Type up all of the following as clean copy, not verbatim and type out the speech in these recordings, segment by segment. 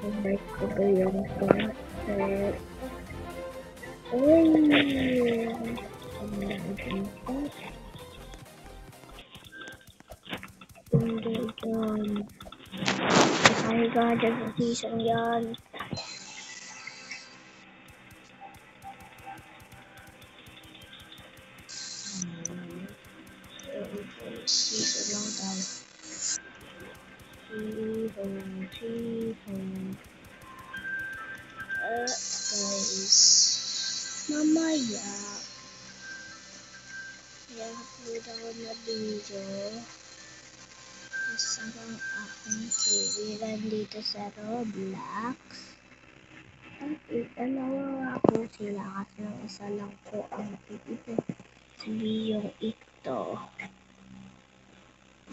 Like ko ba yung sunset? Uy! Hindi dyan. Nakahiga dyan sa season yan. Season lang tayo. Season. Guys. Mamaya. I-upload ako na video. Kasama akong kaibigan dito sa Roblox. At itanawa ako sila kasi ng isa lang ko ang pipito sa video ito.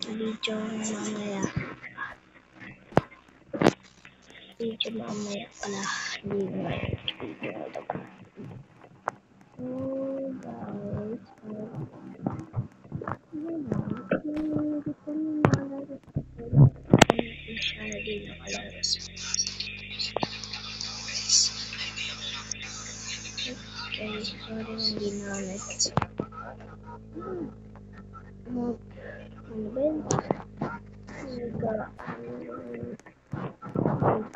Video mamaya. Video mamaya pala. Hindi na video ito. So guys. Okay, sorry hindi na ulit. Ano ba yun?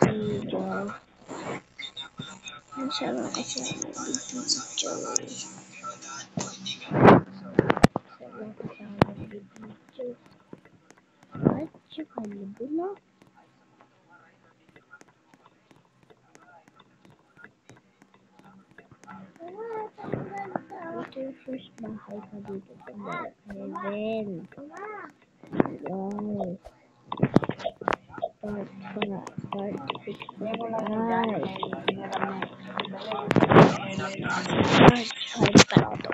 Video. Masama kasi ako video. At saka nabula. Ito yung first bahay ko dito sa Heaven. Wow. Part 6 na guys. Part 5 pa lang ito.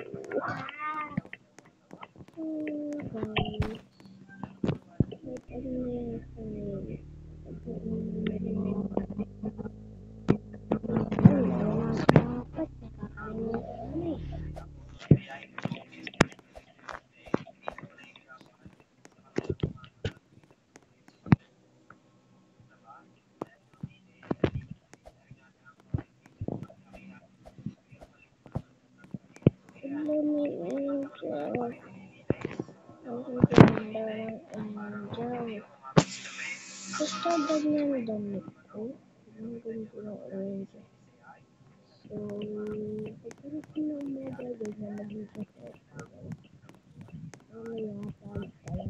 Gusto ba niya ang damit ko? Ang ganda ng orange. So, pagkakas na umagagay na mag-isa sa mamaya pala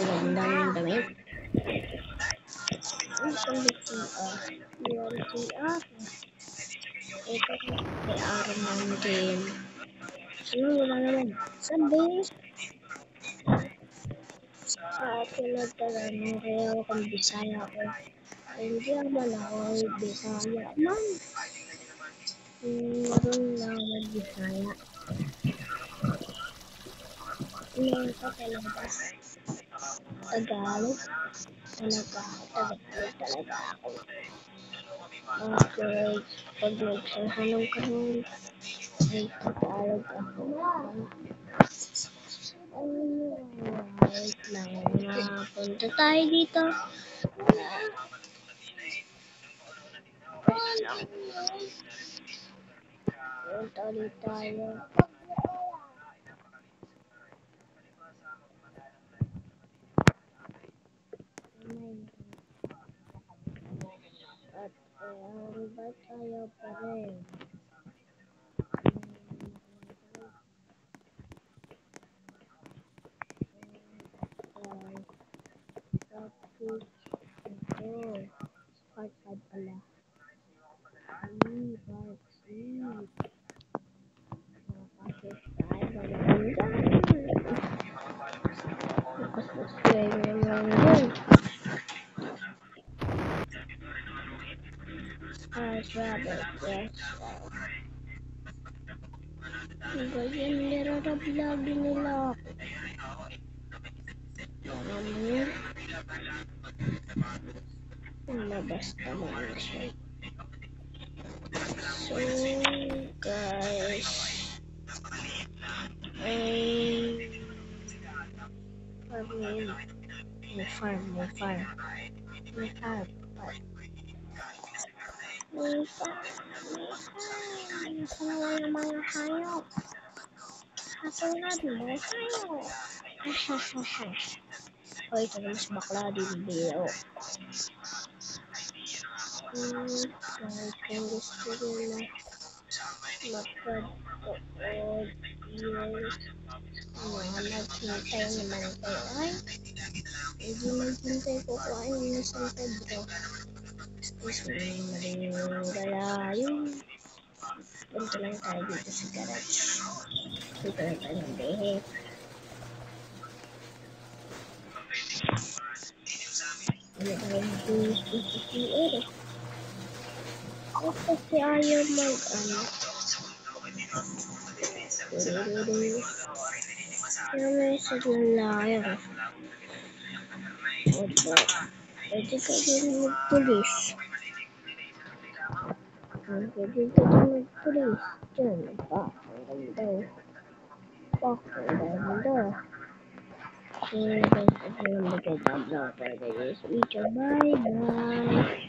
rin ang damit. Ang ito may araw ng game. Ano wala naman? Sabi sa atin na talagang kaya kung Bisaya ko. Hindi naman ako Bisaya man. Meron lang mag-Bisaya. Meron ka talaga. Tagalog. Tagalog talaga ako. Okay, pag nagsasanong ka nun, ay Tagalog ako. Wait lang, punta tayo dito. Punta ulit tayo. At ba tayo pa rin? Tapos ito part 5 pala. Part 6. Nakasubscribe na lang dyan. Nakasubscribe na lang dyan. Yes. Ganyan nirarablog nila ako. Labas naman siya. So, guys. Ngayon, may farm. May farm. May farm. Nakuha ng mga hayop. Katulad mo, hayop. O, ito na mas bakla din biyo. Kung gusto nyo na magpagpuod yung naghintay naman kayo ay hindi maghintay ko kain na San Pedro. Is maling galayo. Punta lang tayo dito sa garage. Dito lang tayo ng behe. Ano tayo mag-inis dito si Ere? At kasi ayaw mag-ano. Pero may isa lalaki. Opo. Pwede ka din mag-pulis. Pwede ka din mag-pulis. Diyan. Ang ganda. Ang ganda. So, guys, ito yung magandang vlog for this video. Bye-bye!